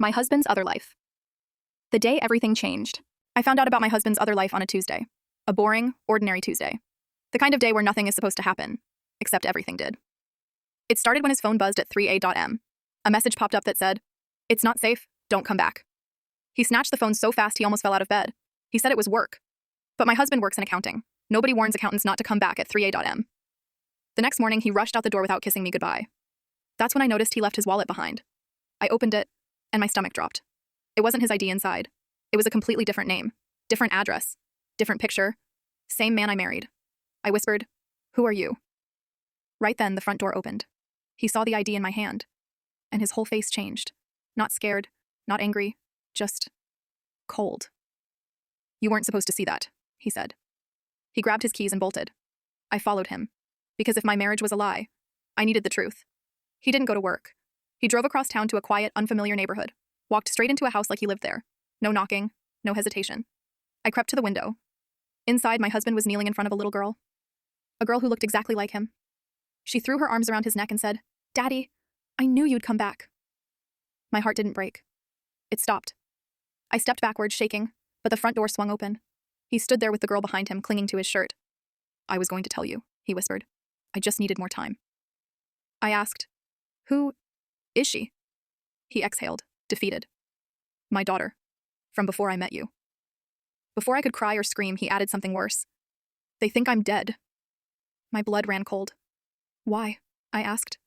My husband's other life. The day everything changed, I found out about my husband's other life on a Tuesday. A boring, ordinary Tuesday. The kind of day where nothing is supposed to happen, except everything did. It started when his phone buzzed at 3 a.m. A message popped up that said, "It's not safe, don't come back." He snatched the phone so fast he almost fell out of bed. He said it was work. But my husband works in accounting. Nobody warns accountants not to come back at 3 a.m. The next morning, he rushed out the door without kissing me goodbye. That's when I noticed he left his wallet behind. I opened it, and my stomach dropped. It wasn't his ID inside. It was a completely different name, different address, different picture, same man I married. I whispered, "Who are you?" Right then, the front door opened. He saw the ID in my hand, and his whole face changed. Not scared, not angry, just cold. "You weren't supposed to see that," he said. He grabbed his keys and bolted. I followed him, because if my marriage was a lie, I needed the truth. He didn't go to work. He drove across town to a quiet, unfamiliar neighborhood, walked straight into a house like he lived there. No knocking, no hesitation. I crept to the window. Inside, my husband was kneeling in front of a little girl. A girl who looked exactly like him. She threw her arms around his neck and said, "Daddy, I knew you'd come back." My heart didn't break. It stopped. I stepped backwards, shaking, but the front door swung open. He stood there with the girl behind him, clinging to his shirt. "I was going to tell you," he whispered. "I just needed more time." I asked, "Who is she?" He exhaled, defeated. "My daughter, from before I met you." Before I could cry or scream, he added something worse. "They think I'm dead." My blood ran cold. "Why?" I asked.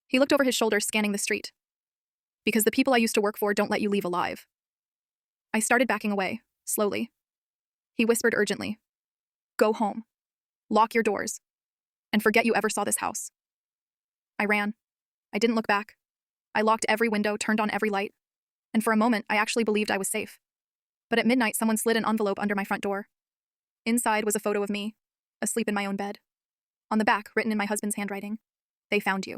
He looked over his shoulder, scanning the street. "Because the people I used to work for don't let you leave alive." I started backing away, slowly. He whispered urgently, "Go home. Lock your doors. And forget you ever saw this house." I ran. I didn't look back. I locked every window, turned on every light. And for a moment, I actually believed I was safe. But at midnight, someone slid an envelope under my front door. Inside was a photo of me, asleep in my own bed. On the back, written in my husband's handwriting, "They found you."